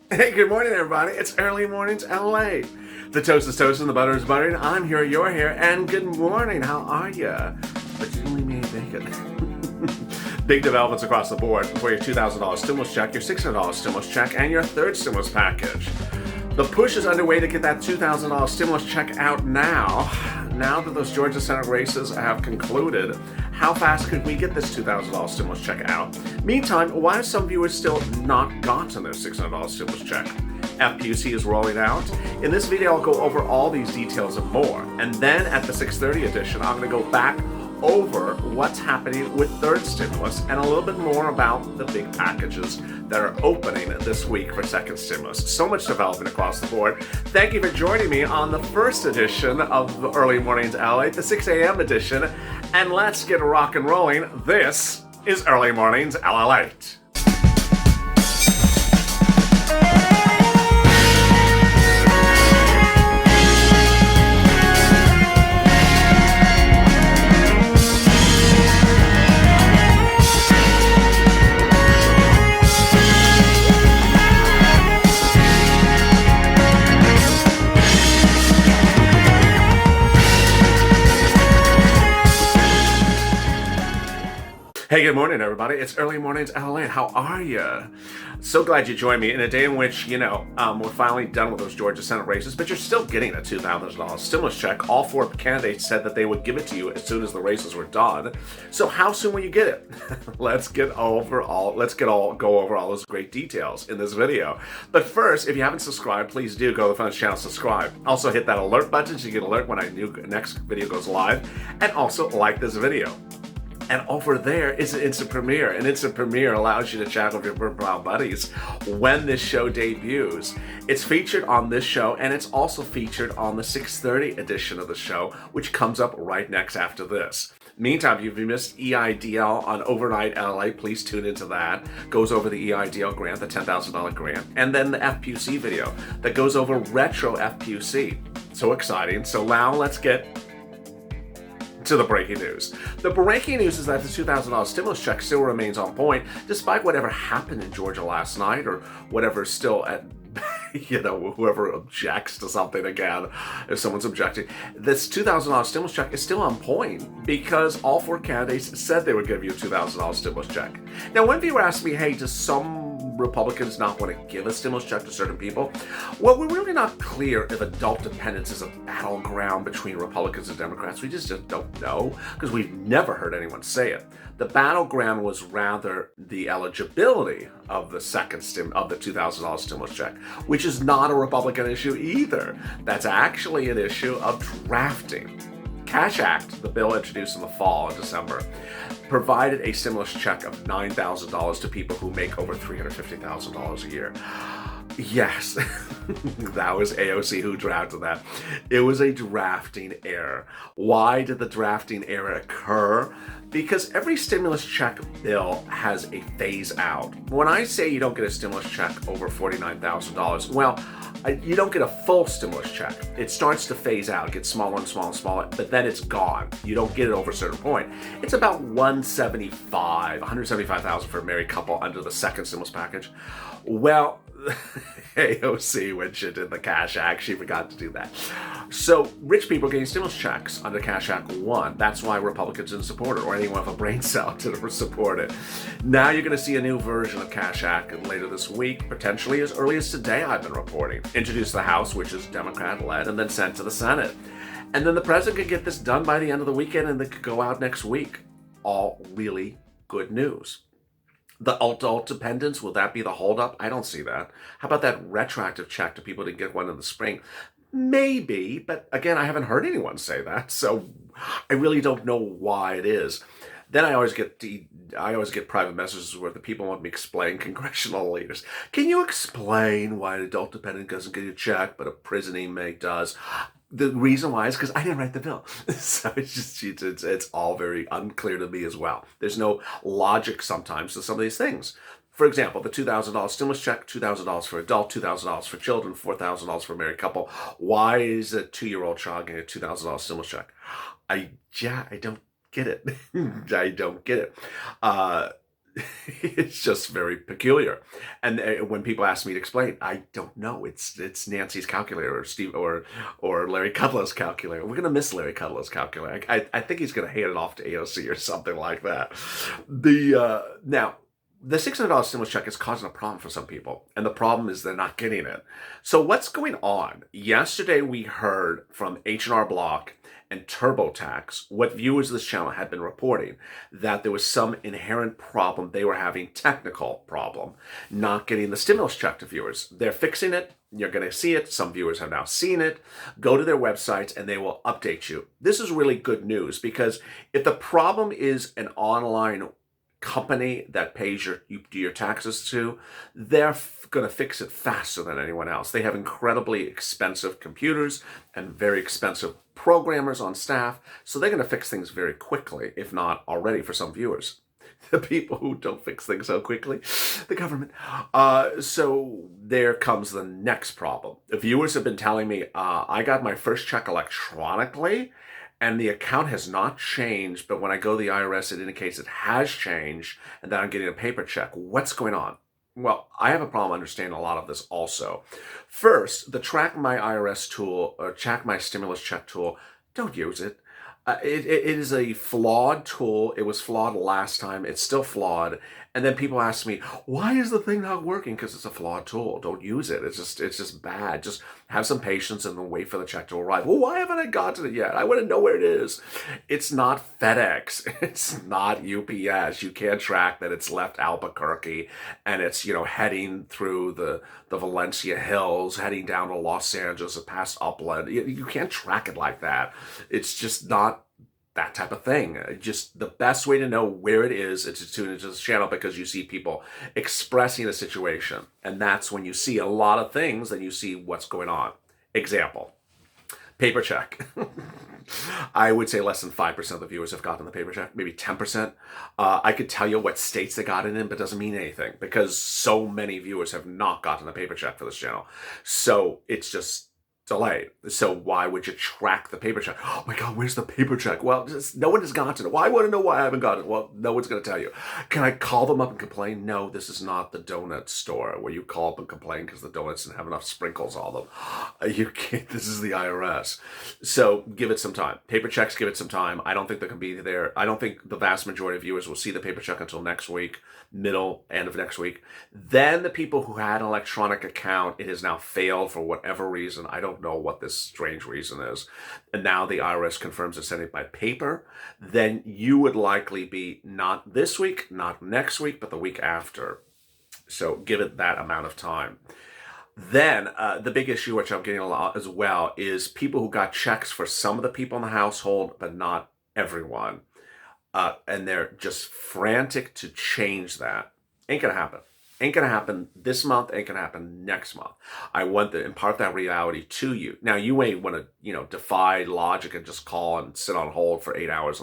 Hey, good morning, everybody. It's Early Mornings LA. The toast is toast and the butter is buttered. I'm here, you're here, and good morning. How are you? But you didn't leave me any bacon. Big developments across the board for your $2,000 stimulus check, your $600 stimulus check, and your third stimulus package. The push is underway to get that $2,000 stimulus check out now. Now that those Georgia Senate races have concluded, how fast could we get this $2,000 stimulus check out? Meantime, why have some viewers still not gotten their $600 stimulus check? FPUC is rolling out. In this video, I'll go over all these details and more. And then at the 6:30 edition, I'm going to go back over what's happening with third stimulus and a little bit more about the big packages that are opening this week for second stimulus. So much development across the board. Thank you for joining me on the first edition of the Early Mornings LA, the 6 a.m. edition. And let's get rock and rolling. This is Early Mornings LALATE. Hey, good morning, everybody. It's Early Mornings LA. How are you? So glad you joined me in a day in which, we're finally done with those Georgia Senate races, but you're still getting a $2,000 stimulus check. All four candidates said that they would give it to you as soon as the races were done. So how soon will you get it? Let's go over all those great details in this video. But first, if you haven't subscribed, please do go to the Fun's channel, subscribe. Also hit that alert button so you get an alert when our next video goes live. And also like this video. And over there is an instant premiere. An instant premiere allows you to chat with your profile buddies when this show debuts. It's featured on this show, and it's also featured on the 6:30 edition of the show, which comes up right next after this. Meantime, if you've missed EIDL on Overnight LA, please tune into that. Goes over the EIDL grant, the $10,000 grant, and then the FPUC video that goes over retro FPUC. So exciting. So now let's get to the breaking news. The breaking news is that the $2,000 stimulus check still remains on point, despite whatever happened in Georgia last night or whatever still at whoever objects to something again, if someone's objecting, this $2,000 stimulus check is still on point because all four candidates said they would give you a $2,000 stimulus check. Now, when people ask me, hey, does some Republicans not want to give a stimulus check to certain people? Well, we're really not clear if adult dependence is a battleground between Republicans and Democrats. We just don't know because we've never heard anyone say it. The battleground was rather the eligibility of the $2,000 stimulus check, which is not a Republican issue either. That's actually an issue of drafting. Cash Act, the bill introduced in the fall in December, provided a stimulus check of $9,000 to people who make over $350,000 a year. Yes, that was AOC who drafted that. It was a drafting error. Why did the drafting error occur? Because every stimulus check bill has a phase out. When I say you don't get a stimulus check over $49,000, well, you don't get a full stimulus check. It starts to phase out, gets smaller and smaller and smaller, but then it's gone. You don't get it over a certain point. It's about $175,000 for a married couple under the second stimulus package. Well, AOC, when she did the Cash Act, she forgot to do that. So rich people getting stimulus checks under Cash Act won. That's why Republicans didn't support it, or anyone with a brain cell didn't support it. Now you're going to see a new version of Cash Act later this week, potentially as early as today, I've been reporting. Introduced to the House, which is Democrat-led, and then sent to the Senate. And then the president could get this done by the end of the weekend, and it could go out next week. All really good news. The adult dependence, will that be the holdup? I don't see that. How about that retroactive check to people who didn't get one in the spring? Maybe, but again, I haven't heard anyone say that, so I really don't know why it is. Then I always get private messages where the people want me to explain, congressional leaders. Can you explain why an adult dependent doesn't get a check, but a prison inmate does? The reason why is because I didn't write the bill. So it's all very unclear to me as well. There's no logic sometimes to some of these things. For example, the $2,000 stimulus check, $2,000 for adult, $2,000 for children, $4,000 for a married couple. Why is a 2-year-old child getting a $2,000 stimulus check? I don't get it. I don't get it. It's just very peculiar. And when people ask me to explain, I don't know. It's Nancy's calculator or Steve or Larry Kudlow's calculator. We're gonna miss Larry Kudlow's calculator. I think he's gonna hand it off to AOC or something like that. Now the $600 stimulus check is causing a problem for some people, and the problem is they're not getting it. So what's going on? Yesterday we heard from H&R Block and TurboTax, what viewers of this channel had been reporting, that there was some inherent problem. They were having technical problem, not getting the stimulus check to viewers. They're fixing it. You're going to see it. Some viewers have now seen it. Go to their websites and they will update you. This is really good news, because if the problem is an online company that pays you do your taxes to, they're going to fix it faster than anyone else. They have incredibly expensive computers and very expensive programmers on staff, so they're going to fix things very quickly, if not already for some viewers. The people who don't fix things so quickly, the government. So there comes the next problem. The viewers have been telling me, I got my first check electronically, and the account has not changed, but when I go to the IRS, it indicates it has changed, and that I'm getting a paper check. What's going on? Well, I have a problem understanding a lot of this also. First, the Track My IRS tool, or Track My Stimulus Check tool, don't use it. It is a flawed tool. It was flawed last time. It's still flawed. And then people ask me, why is the thing not working? Because it's a flawed tool. Don't use it. It's just bad. Just have some patience and then wait for the check to arrive. Well, why haven't I gotten it yet? I want to know where it is. It's not FedEx. It's not UPS. You can't track that it's left Albuquerque and it's, heading through the Valencia Hills, heading down to Los Angeles, past Upland. You can't track it like that. It's just not that type of thing. Just the best way to know where it is to tune into this channel, because you see people expressing a situation. And that's when you see a lot of things, then you see what's going on. Example, paper check. I would say less than 5% of the viewers have gotten the paper check, maybe 10%. I could tell you what states they got it in, but it doesn't mean anything, because so many viewers have not gotten a paper check for this channel. So it's just delayed. So why would you track the paper check? Oh my God, where's the paper check? Well, no one has gotten it. Well, I want to know why I haven't gotten it. Well, no one's going to tell you. Can I call them up and complain? No, this is not the donut store where you call up and complain because the donuts didn't have enough sprinkles on them. You can't. This is the IRS. So give it some time. Paper checks, give it some time. I don't think they can be there. I don't think the vast majority of viewers will see the paper check until next week, end of next week. Then the people who had an electronic account, it has now failed for whatever reason. I don't know what this strange reason is. And now the IRS confirms it's sending it by paper. Then you would likely be not this week, not next week, but the week after. So give it that amount of time. Then the big issue, which I'm getting a lot as well, is people who got checks for some of the people in the household, but not everyone. And they're just frantic to change that. Ain't gonna happen. Ain't gonna happen this month, ain't gonna happen next month. I want to impart that reality to you. Now, you may want to, defy logic and just call and sit on hold for 8 hours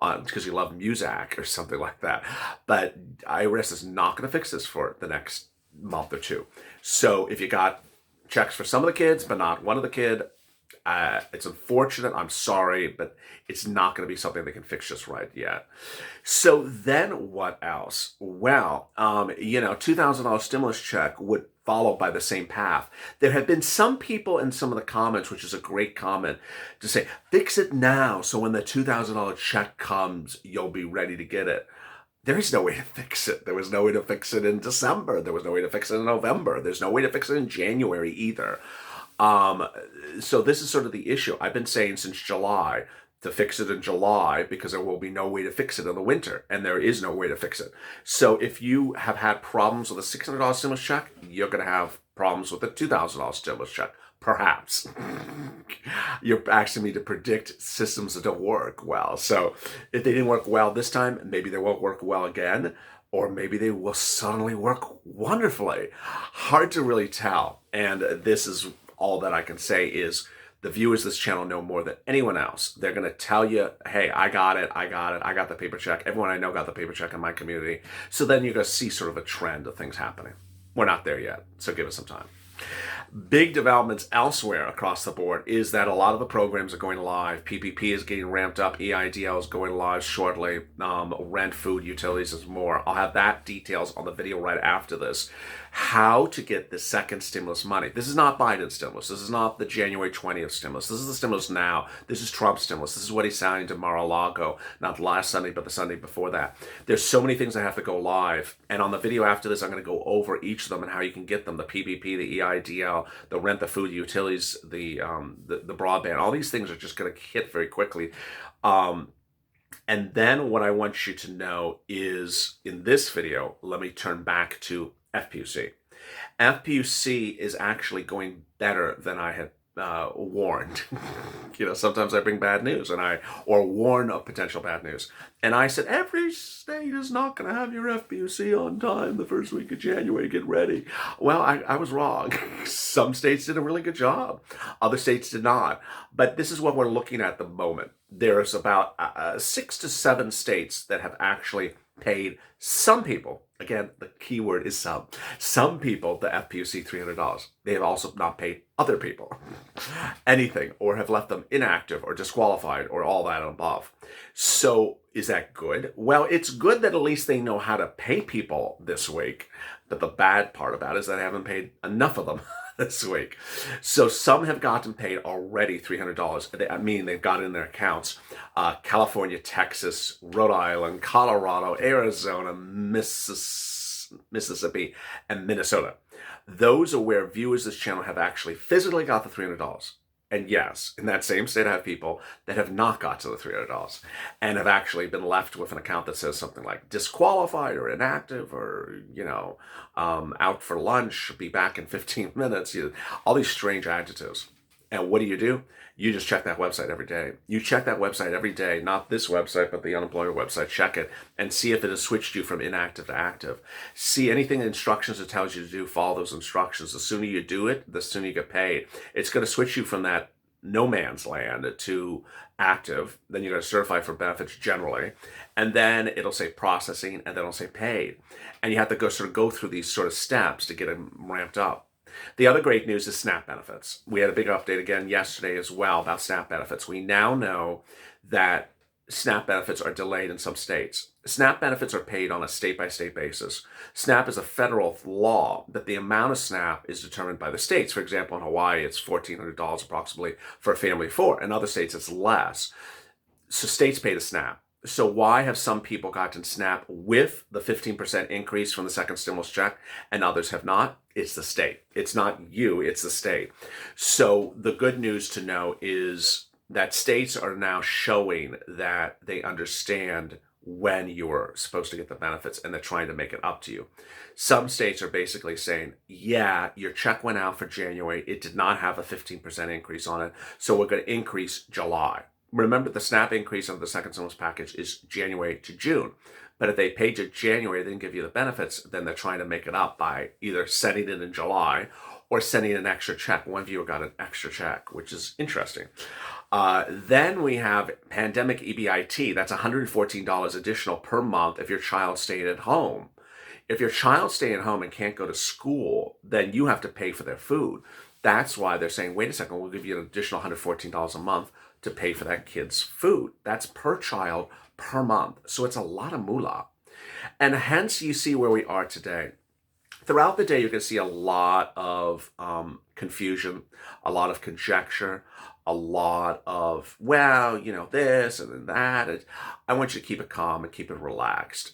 on because you love music or something like that. But IRS is not gonna fix this for the next month or two. So if you got checks for some of the kids, but not one of the kid, it's unfortunate. I'm sorry, but it's not going to be something they can fix just right yet. So then what else? Well, $2,000 stimulus check would follow by the same path. There have been some people in some of the comments, which is a great comment, to say, fix it now, so when the $2,000 check comes, you'll be ready to get it. There is no way to fix it. There was no way to fix it in December. There was no way to fix it in November. There's no way to fix it in January either. So this is sort of the issue. I've been saying since July to fix it in July, because there will be no way to fix it in the winter, and there is no way to fix it. So if you have had problems with a $600 stimulus check, you're going to have problems with a $2,000 stimulus check. Perhaps. You're asking me to predict systems that don't work well. So if they didn't work well this time, maybe they won't work well again, or maybe they will suddenly work wonderfully. Hard to really tell. And this is all that I can say is the viewers of this channel know more than anyone else. They're going to tell you, hey, I got it. I got the paper check. Everyone I know got the paper check in my community. So then you're going to see sort of a trend of things happening. We're not there yet, so give us some time. Big developments elsewhere across the board is that a lot of the programs are going live. PPP is getting ramped up. EIDL is going live shortly. Rent, food, utilities, and more. I'll have that details on the video right after this. How to get the second stimulus money. This is not Biden's stimulus. This is not the January 20th stimulus. This is the stimulus now. This is Trump's stimulus. This is what he signed to Mar-a-Lago, not last Sunday, but the Sunday before that. There's so many things that have to go live. And on the video after this, I'm going to go over each of them and how you can get them. The PPP, the EIDL, the rent, the food, utilities, the broadband. All these things are just going to hit very quickly. And then what I want you to know is, in this video, let me turn back to FPUC. FPUC is actually going better than I had warned. Sometimes I bring bad news or warn of potential bad news. And I said, every state is not going to have your FPUC on time the first week of January. Get ready. Well, I was wrong. Some states did a really good job. Other states did not. But this is what we're looking at the moment. There's about 6 to 7 states that have actually paid some people, again, the key word is some people, the FPUC $300. They have also not paid other people anything, or have left them inactive or disqualified or all that above. So is that good? Well, it's good that at least they know how to pay people this week. But the bad part about it is that I haven't paid enough of them this week. So some have gotten paid already $300. I mean, they've got it in their accounts. California, Texas, Rhode Island, Colorado, Arizona, Mississippi, and Minnesota. Those are where viewers of this channel have actually physically got the $300. And yes, in that same state, I have people that have not got to the $300 and have actually been left with an account that says something like disqualified or inactive or, out for lunch, be back in 15 minutes, all these strange adjectives. And what do? You just check that website every day. You check that website every day, not this website, but the unemployment website. Check it and see if it has switched you from inactive to active. See anything in instructions that tells you to do, follow those instructions. The sooner you do it, the sooner you get paid. It's going to switch you from that no man's land to active. Then you're going to certify for benefits generally. And then it'll say processing, and then it'll say paid. And you have to go through these sort of steps to get them ramped up. The other great news is SNAP benefits. We had a big update again yesterday as well about SNAP benefits. We now know that SNAP benefits are delayed in some states. SNAP benefits are paid on a state-by-state basis. SNAP is a federal law, but the amount of SNAP is determined by the states. For example, in Hawaii, it's $1,400 approximately for a family of 4. In other states, it's less. So states pay the SNAP. So why have some people gotten SNAP with the 15% increase from the second stimulus check and others have not? It's the state. It's not you, it's the state. So the good news to know is that states are now showing that they understand when you're supposed to get the benefits and they're trying to make it up to you. Some states are basically saying, yeah, your check went out for January. It did not have a 15% increase on it. So we're going to increase July. Remember, the SNAP increase under the second stimulus package is January to June. But if they paid you January, they didn't give you the benefits, then they're trying to make it up by either sending it in July or sending an extra check. One viewer got an extra check, which is interesting. Then we have pandemic EBIT. That's $114 additional per month if your child's staying at home. If your child's staying at home and can't go to school, then you have to pay for their food. That's why they're saying, wait a second, we'll give you an additional $114 a month to pay for that kid's food. That's per child per month. So it's a lot of moolah. And hence you see where we are today. Throughout the day, you're going to see a lot of confusion, a lot of conjecture, a lot of, this and then that. And I want you to keep it calm and keep it relaxed.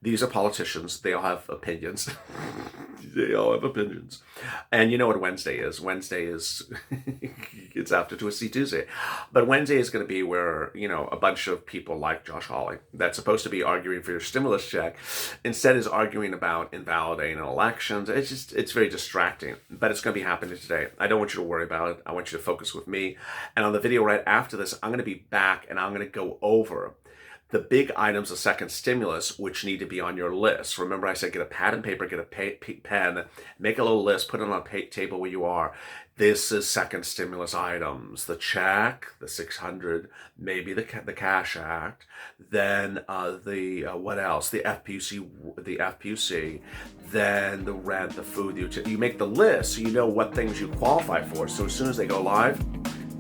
These are politicians. They all have opinions. They all have opinions. And you know what Wednesday is. Wednesday is, it's after Twisty Tuesday. But Wednesday is going to be where, a bunch of people like Josh Hawley, that's supposed to be arguing for your stimulus check, instead is arguing about invalidating elections. It's very distracting. But it's going to be happening today. I don't want you to worry about it. I want you to focus with me. And on the video right after this, I'm going to be back and I'm going to go over the big items of second stimulus, which need to be on your list. Remember I said get a pad and paper, get a pen, make a little list, put it on a table where you are. This is second stimulus items. The check, the 600, maybe the Cash Act, then what else? The FPUC, then the rent, the food. You make the list so you know what things you qualify for. So as soon as they go live,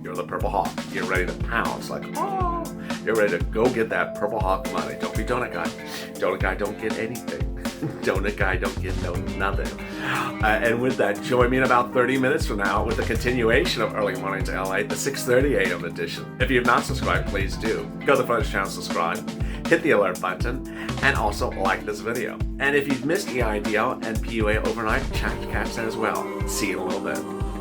you're the Purple Hawk. You're ready to pounce like, oh, you're ready to go get that Purple Hawk money. Don't be Donut Guy. Donut Guy don't get anything. Donut Guy don't get nothing. And with that, join me in about 30 minutes from now with the continuation of Early Mornings LA, the 6:30 a.m. edition. If you have not subscribed, please do. Go to the front of the channel, subscribe, hit the alert button, and also like this video. And if you've missed EIDL and PUA overnight, catch that as well. See you in a little bit.